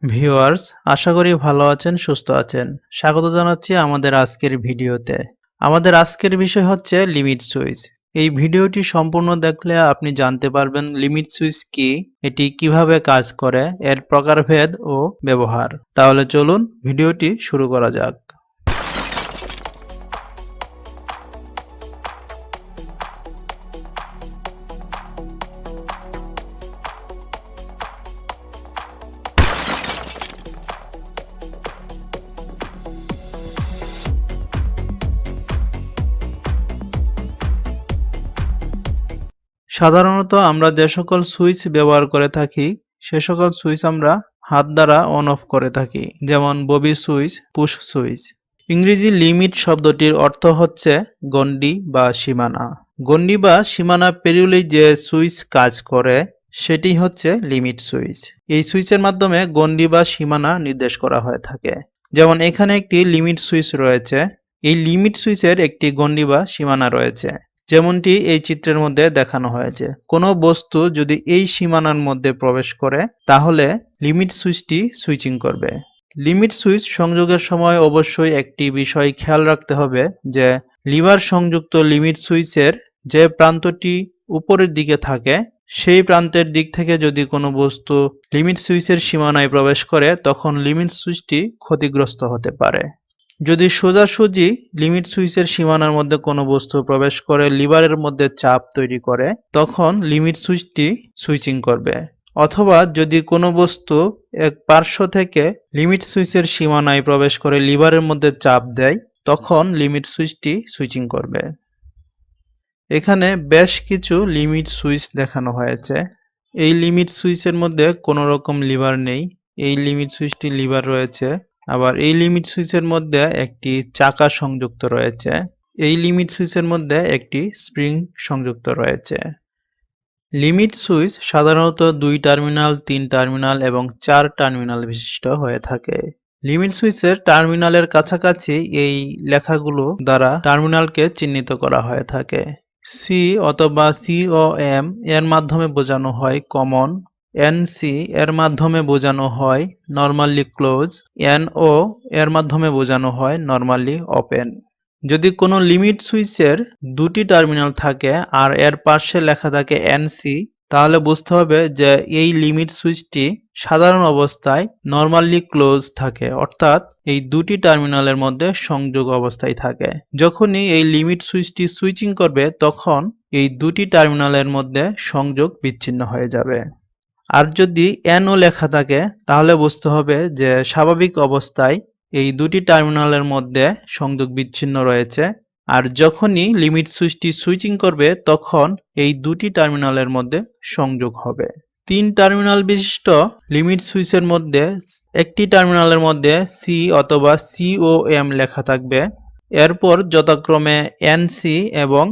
Viewers, আশা করি ভালো আছেন, সুস্থ আছেন। স্বাগত জানাচ্ছি আমাদের আজকের ভিডিওতে। আমাদের আজকের বিষয় হচ্ছে লিমিট সুইচ। এই ভিডিওটি সম্পূর্ণ দেখলে আপনি জানতে পারবেন লিমিট সুইচ কি, এটি কিভাবে কাজ করে, এর প্রকারভেদ ও ব্যবহার। তাহলে চলুন ভিডিওটি শুরু করা যাক। সাধারণত আমরা যে সকল সুইচ ব্যবহার করে থাকি সে সকল সুইচ আমরা হাত দ্বারা অন অফ করে থাকি, যেমন ববি সুইচ, পুশ সুইচ। ইংরেজি লিমিট শব্দটির অর্থ হচ্ছে গণ্ডি বা সীমানা। গণ্ডি বা সীমানা পেরিয়েই যে সুইচ কাজ করে সেটি হচ্ছে লিমিট সুইচ। এই সুইচের মাধ্যমে গণ্ডি বা সীমানা নির্দেশ করা হয়ে থাকে। যেমন এখানে একটি লিমিট সুইচ রয়েছে। এই লিমিট সুইচের একটি গণ্ডি বা সীমানা রয়েছে, যেমনটি এই চিত্রের মধ্যে দেখানো হয়েছে। কোনো বস্তু যদি এই সীমানার মধ্যে প্রবেশ করে তাহলে লিমিট সুইচটি সুইচিং করবে। লিমিট সুইচ সংযোগের সময় অবশ্যই একটি বিষয় খেয়াল রাখতে হবে যে লিভার সংযুক্ত লিমিট সুইচের যে প্রান্তটি উপরের দিকে থাকে সেই প্রান্তের দিক থেকে যদি কোনো বস্তু লিমিট সুইচের সীমানায় প্রবেশ করে তখন লিমিট সুইচটি ক্ষতিগ্রস্ত হতে পারে। যদি সোজাসুজি লিমিট সুইচের সীমানার মধ্যে কোনো বস্তু প্রবেশ করে লিভারের মধ্যে চাপ তৈরি করে তখন লিমিট সুইচটি সুইচিং করবে। অথবা যদি কোনো বস্তু এক পার্শ্ব থেকে লিমিট সুইচের সীমানায় প্রবেশ করে লিভারের মধ্যে চাপ দেয় তখন লিমিট সুইচটি সুইচিং করবে। এখানে বেশ কিছু লিমিট সুইচ দেখানো হয়েছে। এই লিমিট সুইচের মধ্যে কোনো রকম লিভার নেই। এই লিমিট সুইচটি লিভার রয়েছে। আবার এই লিমিট সুইচের মধ্যে একটি চাকা সংযুক্ত রয়েছে। এই লিমিট সুইচের মধ্যে একটি স্প্রিং সংযুক্ত রয়েছে। লিমিট সুইচ সাধারণত 2 টার্মিনাল, 3 টার্মিনাল এবং 4 টার্মিনাল বিশিষ্ট হয়ে থাকে। লিমিট সুইচের টার্মিনালের কাছাকাছি এই লেখাগুলো দ্বারা টার্মিনালকে চিহ্নিত করা হয়ে থাকে। সি অথবা COM এর মাধ্যমে বোঝানো হয় কমন, NC এর মাধ্যমে বোঝানো হয় নরমালি ক্লোজ, NO এর মাধ্যমে বোঝানো হয় নরমালি ওপেন। যদি কোনো লিমিট সুইচের দুটি টার্মিনাল থাকে আর এর পাশে লেখা থাকে NC, তাহলে বুঝতে হবে যে এই লিমিট সুইচটি সাধারণ অবস্থায় নরমালি ক্লোজ থাকে, অর্থাৎ এই দুটি টার্মিনালের মধ্যে সংযোগ অবস্থায় থাকে। যখনই এই লিমিট সুইচটি সুইচিং করবে তখন এই দুটি টার্মিনালের মধ্যে সংযোগ বিচ্ছিন্ন হয়ে যাবে। আর যদি NO লেখা থাকে তাহলে বুঝতে হবে যে স্বাভাবিক অবস্থায় এই দুটি টার্মিনালের মধ্যে সংযোগ বিচ্ছিন্ন রয়েছে। আর যখনই লিমিট সুইচটি সুইচিং করবে তখন এই দুটি টার্মিনালের মধ্যে সংযোগ হবে। 3 টার্মিনাল বিশিষ্ট লিমিট সুইচের মধ্যে একটি টার্মিনালের মধ্যে C অথবা COM লেখা থাকবে। এরপর যথাক্রমে NC এবং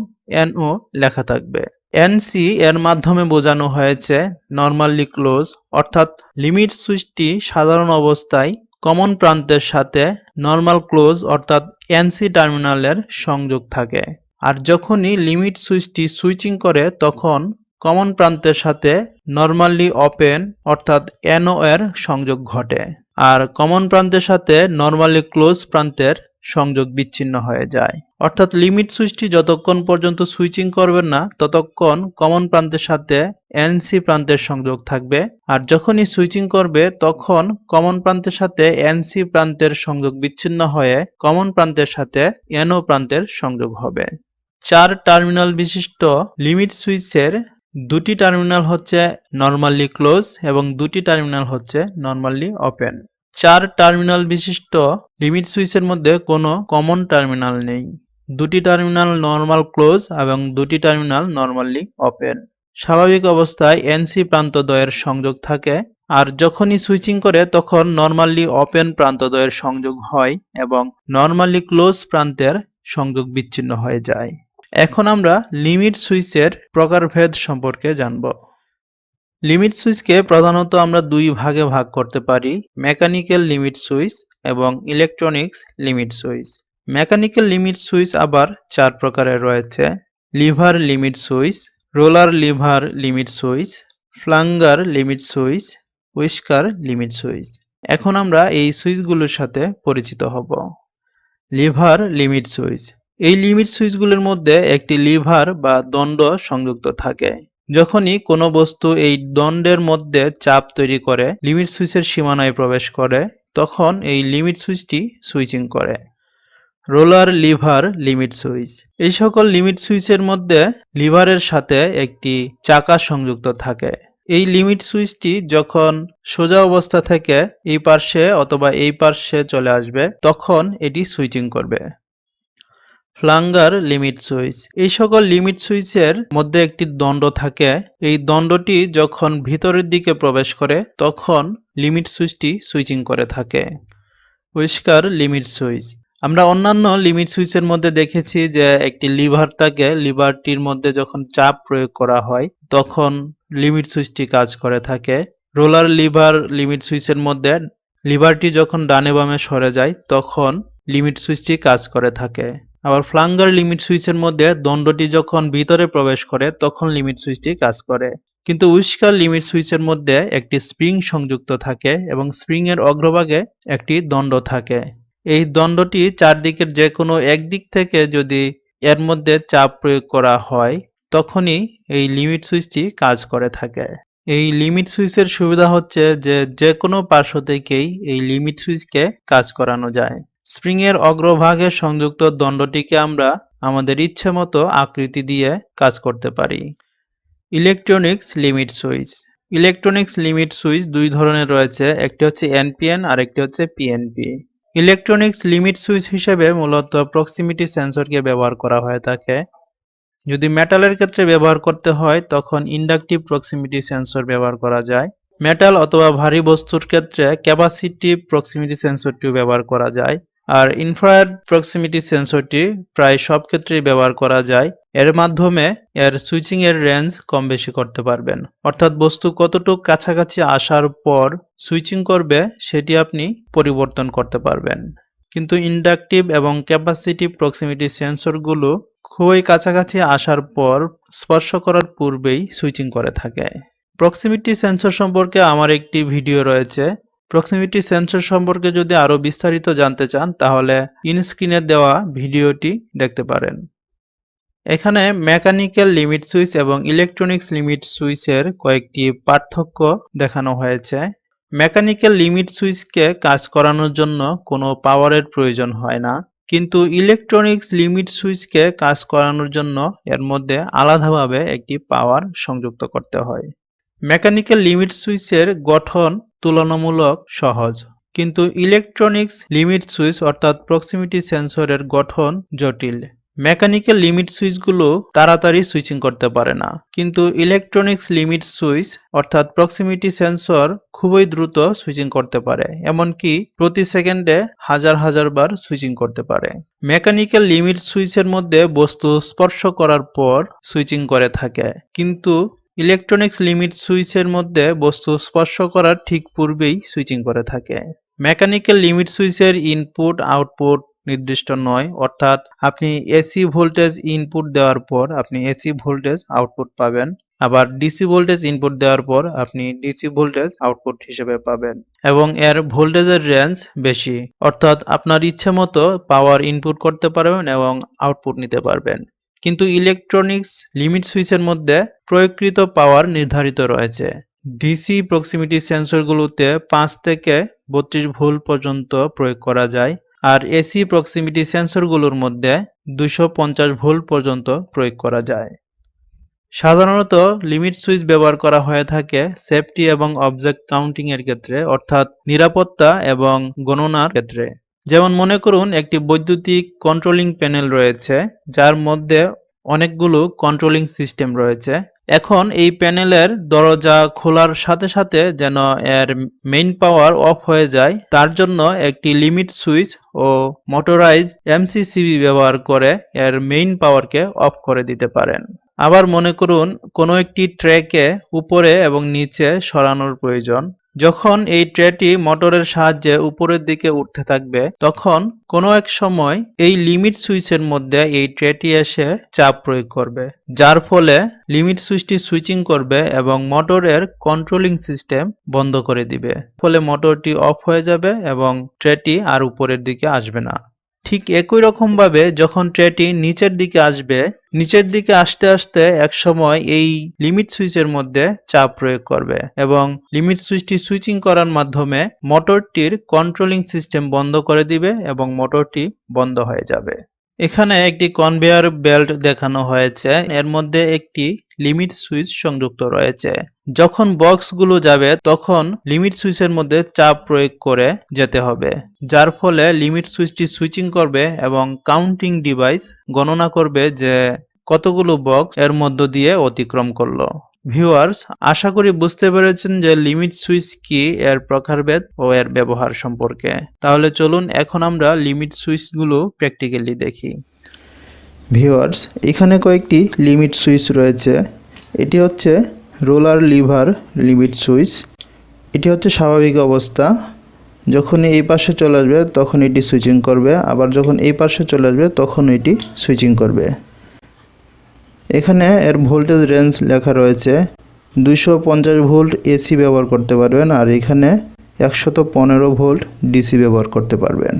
NO লেখা থাকবে। NC এর মাধ্যমে বোঝানো হয়েছে নরমালি ক্লোজ, অর্থাৎ লিমিট সুইচটি সাধারণ অবস্থায় কমন প্রান্তের সাথে নরমাল ক্লোজ অর্থাৎ NC টার্মিনালের সংযোগ থাকে। আর যখনই লিমিট সুইচটি সুইচিং করে তখন কমন প্রান্তের সাথে নরমালি ওপেন অর্থাৎ NO এর সংযোগ ঘটে। আর কমন প্রান্তের সাথে নরমালি ক্লোজ প্রান্তের সংযোগ বিচ্ছিন্ন হয়ে যায়। অর্থাৎ লিমিট সুইচটি যতক্ষণ পর্যন্ত সুইচিং করবেন না ততক্ষণ কমন প্রান্তের সাথে NC প্রান্তের সংযোগ থাকবে, আর যখনই সুইচিং করবে তখন কমন প্রান্তের সাথে NC প্রান্তের সংযোগ বিচ্ছিন্ন হয়ে কমন প্রান্তের সাথে NO প্রান্তের সংযোগ হবে। 4 টার্মিনাল বিশিষ্ট লিমিট সুইচের দুটি টার্মিনাল হচ্ছে নরমালি ক্লোজ এবং দুটি টার্মিনাল হচ্ছে নরমালি ওপেন। 4 টার্মিনাল বিশিষ্ট লিমিট সুইচের মধ্যে কোনো কমন টার্মিনাল নেই। দুটি টার্মিনাল নরমাল ক্লোজ এবং দুটি টার্মিনাল নরমালি ওপেন। স্বাভাবিক অবস্থায় NC প্রান্তদ্বয়ের সংযোগ থাকে, আর যখনই সুইচিং করে তখন নরমালি ওপেন প্রান্তদ্বয়ের সংযোগ হয় এবং নরমালি ক্লোজ প্রান্তের সংযোগ বিচ্ছিন্ন হয়ে যায়। এখন আমরা লিমিট সুইচের প্রকারভেদ সম্পর্কে জানব। লিমিট সুইচকে প্রধানত আমরা দুই ভাগে ভাগ করতে পারি, মেকানিক্যাল লিমিট সুইচ এবং electronics limit switch. Mechanical limit switch আবার 4 প্রকারের রয়েছে: lever limit switch, roller lever limit switch, plunger limit switch, whisker limit switch. এখন আমরা এই সুইচগুলোর সাথে পরিচিত হব। Lever limit switch. এই লিমিট সুইচগুলোর মধ্যে একটি লিভার বা দণ্ড সংযুক্ত থাকে। যখনই কোনো বস্তু এই দণ্ডের মধ্যে চাপ তৈরি করে লিমিট সুইচের সীমানায় প্রবেশ করে, তখন এই লিমিট সুইচটি সুইচিং করে। Roller lever limit switch. এই সকল লিমিট সুইচের মধ্যে লিভারের সাথে একটি চাকা সংযুক্ত থাকে। এই লিমিট সুইচটি যখন সোজা অবস্থা থেকে এই পার্শ্বে অথবা এই পার্শ্বে চলে আসবে, তখন এটি সুইচিং করবে। ফ্লাঙ্গার লিমিট সুইচ। এই সকল লিমিট সুইচের মধ্যে একটি দণ্ড থাকে। এই দণ্ডটি যখন ভিতরের দিকে প্রবেশ করে, তখন লিমিট সুইচটি সুইচিং করে থাকে। whisker limit switch. আমরা অন্যান্য লিমিট সুইচের মধ্যে দেখেছি যে একটি লিভার থাকে, লিভারটির মধ্যে যখন চাপ প্রয়োগ করা হয় তখন লিমিট সুইচটি কাজ করে থাকে। রোলার লিভার লিমিট সুইচের মধ্যে লিভারটি যখন ডানে বামে সরে যায় তখন লিমিট সুইচটি কাজ করে থাকে। আবার ফ্লাঙ্গার লিমিট সুইচের মধ্যে দণ্ডটি যখন ভিতরে প্রবেশ করে তখন লিমিট সুইচটি কাজ করে। কিন্তু whisker লিমিট সুইচের মধ্যে একটি স্প্রিং সংযুক্ত থাকে এবং স্প্রিং এর অগ্রভাগে একটি দণ্ড থাকে। এই দণ্ডটি চারদিকের যে কোনো একদিক থেকে যদি এর মধ্যে চাপ প্রয়োগ করা হয়, তখনই এই লিমিট সুইচটি কাজ করে থাকে। এই লিমিট সুইচের সুবিধা হচ্ছে যে যে কোনো পার্শ্ব থেকেই এই লিমিট সুইচকে কাজ করানো যায়। স্প্রিং এর অগ্রভাগে সংযুক্ত দণ্ডটিকে আমরা আমাদের ইচ্ছে মতো আকৃতি দিয়ে কাজ করতে পারি। Electronics limit switch. Electronics limit switch দুই ধরনের রয়েছে, একটি হচ্ছে এনপিএন আর একটি হচ্ছে পিএনপি। ইলেকট্রনিক্স লিমিট সুইচ হিসেবে মূলত প্রক্সিমিটি সেন্সরকে ব্যবহার করা হয়ে থাকে। যদি মেটালের ক্ষেত্রে ব্যবহার করতে হয় তখন ইন্ডাকটিভ প্রক্সিমিটি সেন্সর ব্যবহার করা যায়। মেটাল অথবা ভারী বস্তুর ক্ষেত্রে ক্যাপাসিটিভ প্রক্সিমিটি সেন্সরটিও ব্যবহার করা যায়। আর ইনফ্রারেড প্রক্সিমিটি সেন্সরটি প্রায় সব ক্ষেত্রেই ব্যবহার করা যায়। এর মাধ্যমে এর সুইচিং এর রেঞ্জ কম বেশি করতে পারবেন, অর্থাৎ বস্তু কতটুকু কাছাকাছি আসার পর সুইচিং করবে সেটি আপনি পরিবর্তন করতে পারবেন। কিন্তু ইন্ডাকটিভ এবং ক্যাপাসিটিভ প্রক্সিমিটি সেন্সরগুলো খুবই কাছাকাছি আসার পর স্পর্শ করার পূর্বেই সুইচিং করে থাকে। প্রক্সিমিটি সেন্সর সম্পর্কে আমার একটি ভিডিও রয়েছে। প্রক্সিমিটি সেন্সর সম্পর্কে যদি আরো বিস্তারিত জানতে চান তাহলে ইনস্ক্রিনে দেওয়া ভিডিওটি দেখতে পারেন। এখানে মেকানিক্যাল লিমিট সুইচ এবং ইলেকট্রনিক্স লিমিট সুইচের কয়েকটি পার্থক্য দেখানো হয়েছে। মেকানিক্যাল লিমিট সুইচকে কাজ করানোর জন্য কোনো পাওয়ারের প্রয়োজন হয় না, কিন্তু ইলেকট্রনিক্স লিমিট সুইচকে কাজ করানোর জন্য এর মধ্যে আলাদাভাবে একটি পাওয়ার সংযুক্ত করতে হয়। মেকানিক্যাল লিমিট সুইচের গঠন তুলনামূলক সহজ, কিন্তু ইলেকট্রনিক্স লিমিট সুইচ অর্থাৎ প্রক্সিমিটি সেন্সরের গঠন জটিল। মেকানিক্যাল লিমিট সুইচগুলো তাড়াতাড়ি সুইচিং করতে পারে না, কিন্তু ইলেকট্রনিক্স লিমিট সুইচ অর্থাৎ প্রক্সিমিটি সেন্সর খুবই দ্রুত সুইচিং করতে পারে, এমনকি প্রতি সেকেন্ডে হাজার হাজার বার সুইচিং করতে পারে। মেকানিক্যাল লিমিট সুইচের মধ্যে বস্তু স্পর্শ করার পর সুইচিং করে থাকে, কিন্তু ইলেকট্রনিক্স লিমিট সুইচের মধ্যে বস্তু স্পর্শ করার ঠিক পূর্বেই সুইচিং করে থাকে। মেকানিক্যাল লিমিট সুইচের ইনপুট আউটপুট নির্দিষ্ট নয়, অর্থাৎ আপনি এসি ভোল্টেজ ইনপুট দেওয়ার পর আপনি এসি ভোল্টেজ আউটপুট পাবেন, আবার ডিসি ভোল্টেজ ইনপুট দেওয়ার পর আপনি ডিসি ভোল্টেজ আউটপুট হিসেবে পাবেন, এবং এর ভোল্টেজের রেঞ্জ বেশি, অর্থাৎ আপনার ইচ্ছে মতো পাওয়ার ইনপুট করতে পারবেন এবং আউটপুট নিতে পারবেন। কিন্তু ইলেকট্রনিক্স লিমিট সুইচের মধ্যে প্রয়োগকৃত পাওয়ার নির্ধারিত রয়েছে। ডিসি প্রক্সিমিটি সেন্সরগুলোতে 5 থেকে 32 ভোল্ট পর্যন্ত প্রয়োগ করা যায়, আর এসি প্রক্সিমিটি সেন্সরগুলোর মধ্যে 250 ভোল্ট পর্যন্ত প্রয়োগ করা যায়। সাধারণত লিমিট সুইচ ব্যবহার করা হয়ে থাকে সেফটি এবং অবজেক্ট কাউন্টিং এর ক্ষেত্রে, অর্থাৎ নিরাপত্তা এবং গণনার ক্ষেত্রে। যেমন মনে করুন একটি বৈদ্যুতিক কন্ট্রোলিং প্যানেল রয়েছে যার মধ্যে অনেকগুলো কন্ট্রোলিং সিস্টেম রয়েছে। এখন এই প্যানেলের দরজা খোলার সাথে সাথে যেন এর মেইন পাওয়ার অফ হয়ে যায়, তার জন্য একটি লিমিট সুইচ ও মোটরাইজড এমসিসিবি ব্যবহার করে এর মেইন পাওয়ারকে অফ করে দিতে পারেন। আবার মনে করুন কোনো একটি ট্র্যাকে উপরে এবং নিচে সরানোর প্রয়োজন, যখন এই ট্রেটি মোটরের সাহায্যে উপরের দিকে উঠতে থাকবে তখন কোনো এক সময় এই লিমিট সুইচের মধ্যে এই ট্রেটি এসে চাপ প্রয়োগ করবে, যার ফলে লিমিট সুইচটি সুইচিং করবে এবং মোটরের কন্ট্রোলিং সিস্টেম বন্ধ করে দিবে। ফলে মোটরটি অফ হয়ে যাবে এবং ট্রেটি আর উপরের দিকে আসবে না। ঠিক একই রকমভাবে যখন ট্রেটি নিচের দিকে আসবে, নিচের দিকে আসতে আসতে একসময় এই লিমিট সুইচের মধ্যে চাপ প্রয়োগ করবে এবং লিমিট সুইচটি সুইচিং করার মাধ্যমে মোটরটির কন্ট্রোলিং সিস্টেম বন্ধ করে দিবে এবং মোটরটি বন্ধ হয়ে যাবে। এখানে একটি কনভেয়ার বেল্ট দেখানো হয়েছে, এর মধ্যে একটি লিমিট সুইচ সংযুক্ত রয়েছে। যখন বক্সগুলো যাবে তখন লিমিট সুইচের মধ্যে চাপ প্রয়োগ করে যেতে হবে, যার ফলে লিমিট সুইচটি সুইচিং করবে এবং কাউন্টিং ডিভাইস গণনা করবে যে কতগুলো বক্স এর মধ্য দিয়ে অতিক্রম করলো। ভিউয়ার্স, আশা করি বুঝতে পেরেছেন যে লিমিট সুইচ কি, এর প্রকারভেদ ও এর ব্যবহার সম্পর্কে। তাহলে চলুন এখন আমরা লিমিট সুইচগুলো প্র্যাকটিক্যালি দেখি। ভিউয়ার্স, এখানে কয়েকটি লিমিট সুইচ রয়েছে। এটি হচ্ছে রোলার লিভার লিমিট সুইচ। এটি হচ্ছে স্বাভাবিক অবস্থা, যখন এই পাশে চলে আসবে তখন এটি সুইচিং করবে, আবার যখন এই পাশে চলে আসবে তখন এটি সুইচিং করবে। এখানে এর ভোল্টেজ রেঞ্জ লেখা রয়েছে। 250 ভোল্ট এসি ব্যবহার করতে পারবেন, আর এখানে 115 ভোল্ট ডিসি ব্যবহার করতে পারবেন।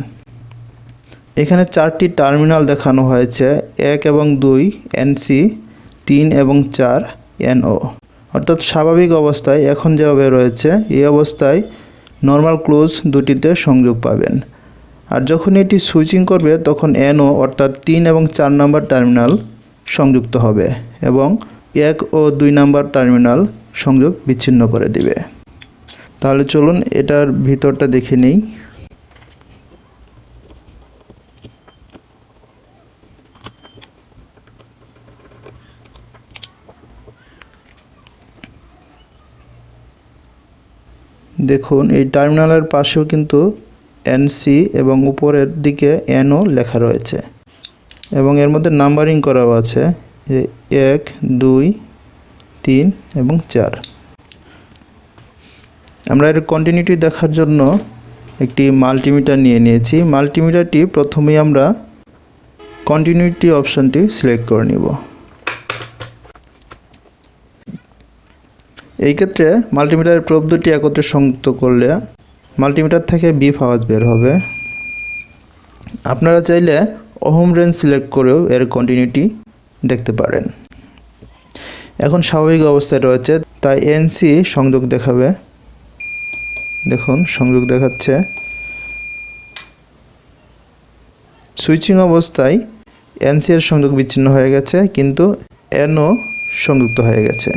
এখানে 4টি টার্মিনাল দেখানো হয়েছে, 1 এবং 2 এনসি, 3 এবং 4 এনও। অর্থাৎ স্বাভাবিক অবস্থায় এখন যেভাবে রয়েছে এই অবস্থায় নর্মাল ক্লোজ দুটিতে সংযোগ পাবেন, আর যখন এটি সুইচিং করবে তখন এনও অর্থাৎ 3 এবং 4 নম্বর টার্মিনাল সংযুক্ত হবে এবং 1 ও 2 নম্বর টার্মিনাল সংযোগ বিচ্ছিন্ন করে দিবে। তাহলে চলুন এটার ভিতরটা দেখে নেই। দেখুন এই টার্মিনালের পাশেও কিন্তু এনসি এবং উপরের দিকে এনও লেখা রয়েছে এবং এর মধ্যে নাম্বারিং করাও আছে, 1, 2, 3 এবং 4। আমরা এর কন্টিনিউটি দেখার জন্য একটি মাল্টিমিটার নিয়ে নিয়েছি। মাল্টিমিটারটি প্রথমেই আমরা কন্টিনিউটি অপশনটি সিলেক্ট করে নিব। এই ক্ষেত্রে মাল্টিমিটারের প্রোব দুটি একত্রে সংযুক্ত করলে মাল্টিমিটার থেকে বিপ আওয়াজ বের হবে। আপনারা চাইলে ওহম রেঞ্জ সিলেক্ট করেও এর কন্টিনিউটি দেখতে পারেন। এখন স্বাভাবিক অবস্থায় রয়েছে, তাই এনসি সংযোগ দেখাবে। দেখুন সংযোগ দেখাচ্ছে। সুইচিং অবস্থায় এনসি এর সংযোগ বিচ্ছিন্ন হয়ে গেছে, কিন্তু এনও সংযুক্ত হয়ে গেছে।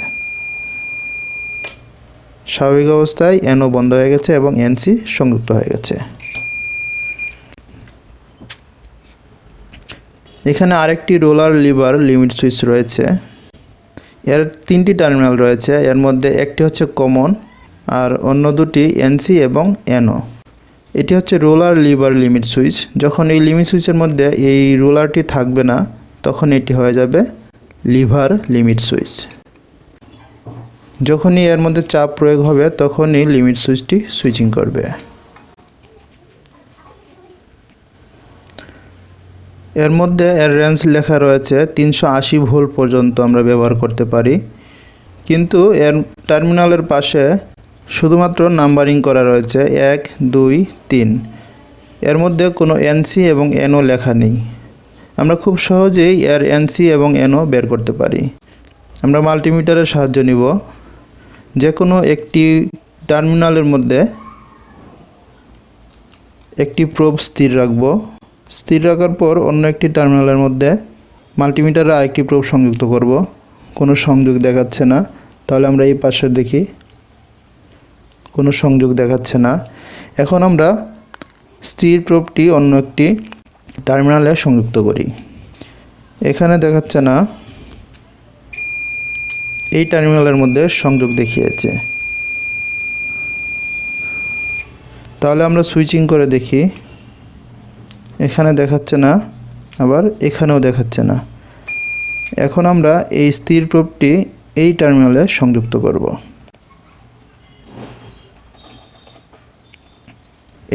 স্বাভাবিক অবস্থায় এনও বন্ধ হয়ে গেছে এবং এনসি সংযুক্ত হয়ে গেছে। এখানে আরেকটি রোলার লিভার লিমিট সুইচ রয়েছে। এর 3টি টার্মিনাল রয়েছে, এর মধ্যে একটি হচ্ছে কমন আর অন্য দুটি এনসি এবং এনও। এটি হচ্ছে রোলার লিভার লিমিট সুইচ। যখন এই লিমিট সুইচের মধ্যে এই রোলারটি থাকবে না তখন এটি হয়ে যাবে লিভার লিমিট সুইচ। যখনই এর মধ্যে চাপ প্রয়োগ হবে তখনই লিমিট সুইচটি সুইচিং করবে। এর মধ্যে এর রেঞ্জ লেখা রয়েছে 380 ভোল্ট পর্যন্ত আমরা ব্যবহার করতে পারি, কিন্তু এর টার্মিনালের পাশে শুধুমাত্র নাম্বারিং করা রয়েছে 1, 2, 3। এর মধ্যে কোনো এনসি এবং এনও লেখা নেই। আমরা খুব সহজেই এর এনসি এবং এনও বের করতে পারি। আমরা মাল্টিমিটারের সাহায্য নিব। যে কোনো একটি টার্মিনালের মধ্যে একটি প্রোব স্থির রাখব। স্থির রাখার পর অন্য একটি টার্মিনালের মধ্যে মাল্টিমিটারে আরেকটি প্রোব সংযুক্ত করব। কোনো সংযোগ দেখাচ্ছে না, তাহলে আমরা এই পাশে দেখি কোনো সংযোগ দেখাচ্ছে না। এখন আমরা স্থির প্রোবটি অন্য একটি টার্মিনালে সংযুক্ত করি। এখানে দেখাচ্ছে না, এই টার্মিনালের মধ্যে সংযোগ দেখিয়েছে। তাহলে আমরা সুইচিং করে দেখি। এখানে দেখাচ্ছে না, আবার এখানেও দেখাচ্ছে না। এখন আমরা এই স্থির প্রোবটি এই টার্মিনালে সংযুক্ত করব।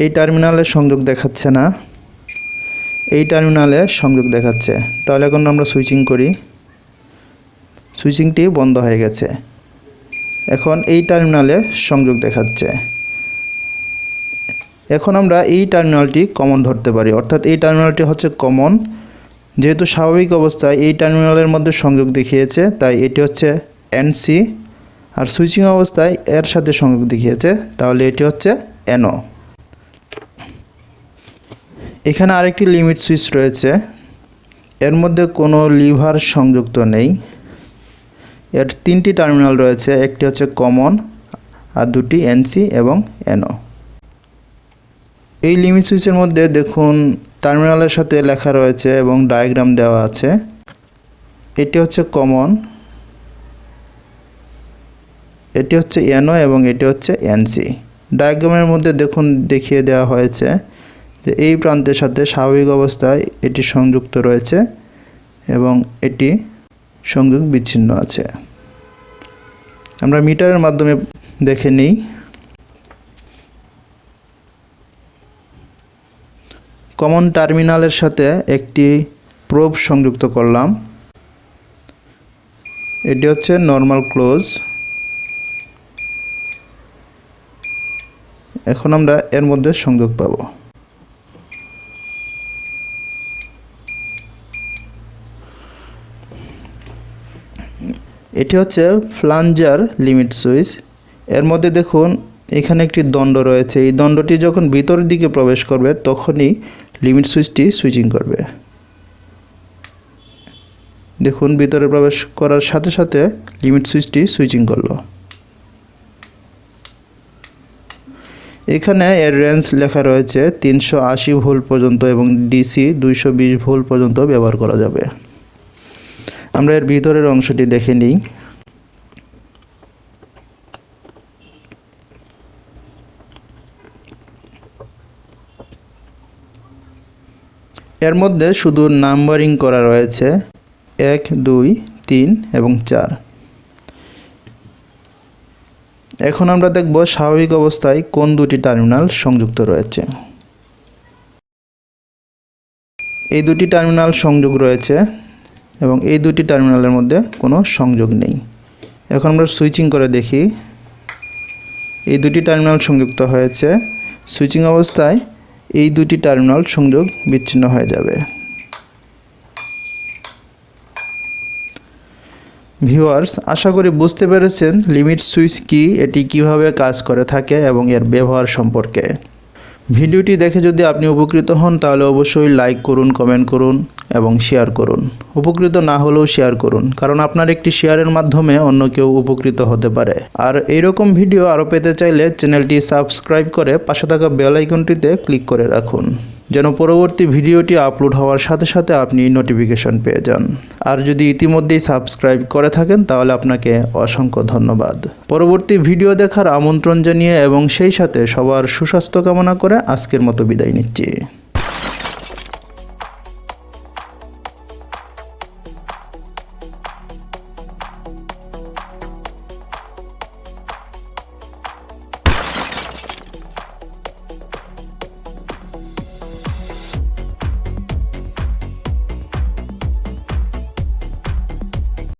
এই টার্মিনালে সংযোগ দেখাচ্ছে না, এই টার্মিনালে সংযোগ দেখাচ্ছে। তাহলে এখন আমরা সুইচিং করি, সুইচিংটি বন্ধ হয়ে গেছে। এখন এই টার্মিনালে সংযোগ দেখাচ্ছে। এখন আমরা এই টার্মিনালটি কমন ধরতে পারি, অর্থাৎ এই টার্মিনালটি হচ্ছে কমন। যেহেতু স্বাভাবিক অবস্থায় এই টার্মিনালের মধ্যে সংযোগ দেখিয়েছে, তাই এটি হচ্ছে এনসি, আর সুইচিং অবস্থায় এর সাথে সংযোগ দেখিয়েছে, তাহলে এটি হচ্ছে এনও। এখানে আরেকটি লিমিট সুইচ রয়েছে, এর মধ্যে কোনো লিভার সংযুক্ত নেই। এর তিনটি টার্মিনাল রয়েছে, একটি হচ্ছে কমন আর দুটি এনসি এবং এনও। এই লিমিট সুইচের মধ্যে দেখুন টার্মিনালের সাথে লেখা রয়েছে এবং ডায়াগ্রাম দেওয়া আছে। এটি হচ্ছে কমন, এটি হচ্ছে এনও এবং এটি হচ্ছে এনসি। ডায়াগ্রামের মধ্যে দেখুন দেখিয়ে দেওয়া হয়েছে যে এই প্রান্তের সাথে স্বাভাবিক অবস্থায় এটি সংযুক্ত রয়েছে এবং এটি সংযোগ বিচ্ছিন্ন আছে। আমরা মিটারের মাধ্যমে দেখে নিই। কমন টার্মিনালের সাথে একটি প্রোব সংযুক্ত করলাম, এটি হচ্ছে নর্মাল ক্লোজ। এখন আমরা এর মধ্যে সংযোগ পাব। এটি হচ্ছে ফ্লাঞ্জার লিমিট সুইচ। এর মধ্যে দেখুন এখানে একটি দণ্ড রয়েছে, এই দণ্ডটি যখন ভিতরের দিকে প্রবেশ করবে তখনই লিমিট সুইচটি সুইচিং করবে। দেখুন ভিতরে প্রবেশ করার সাথে সাথে লিমিট সুইচটি সুইচিং করলো। এখানে এর রেঞ্জ লেখা রয়েছে 380 ভোল্ট পর্যন্ত এবং ডিসি 220 ভোল্ট পর্যন্ত ব্যবহার করা যাবে। আমরা এর ভিতরের অংশটি দেখে নিই। এর মধ্যে শুধু নাম্বারিং করা রয়েছে 1, 2, 3 এবং 4। এখন আমরা দেখব স্বাভাবিক অবস্থায় কোন দুটি টার্মিনাল সংযুক্ত রয়েছে। এই দুটি টার্মিনাল সংযোগ রয়েছে এবং এই দুটি টার্মিনালের মধ্যে কোনো সংযোগ নেই। এখন আমরা সুইচিং করে দেখি, এই দুটি টার্মিনাল সংযুক্ত হয়েছে। সুইচিং অবস্থায় এই দুটি টার্মিনাল সংযোগ বিচ্ছিন্ন হয়ে যাবে। ভিউয়ার্স, আশা করি বুঝতে পেরেছেন লিমিট সুইচ কি, এটি কিভাবে কাজ করে থাকে এবং এর ব্যবহার সম্পর্কে। ভিডিওটি দেখে যদি আপনি উপকৃত হন তাহলে অবশ্যই লাইক করুন, কমেন্ট করুন এবং শেয়ার করুন। উপকৃত না হলেও শেয়ার করুন, কারণ আপনার একটি শেয়ারের মাধ্যমে অন্য কেউ উপকৃত হতে পারে। আর এইরকম ভিডিও আরও পেতে চাইলে চ্যানেলটি সাবস্ক্রাইব করে পাশে থাকা বেল আইকনটিতে ক্লিক করে রাখুন, যেন পরবর্তী ভিডিওটি আপলোড হওয়ার সাথে সাথে আপনি নোটিফিকেশন পেয়ে যান। আর যদি ইতিমধ্যেই সাবস্ক্রাইব করে থাকেন তাহলে আপনাকে অসংখ্য ধন্যবাদ। পরবর্তী ভিডিও দেখার আমন্ত্রণ জানিয়ে এবং সেই সাথে সবার সুস্বাস্থ্য কামনা করে আজকের মতো বিদায় নিচ্ছি।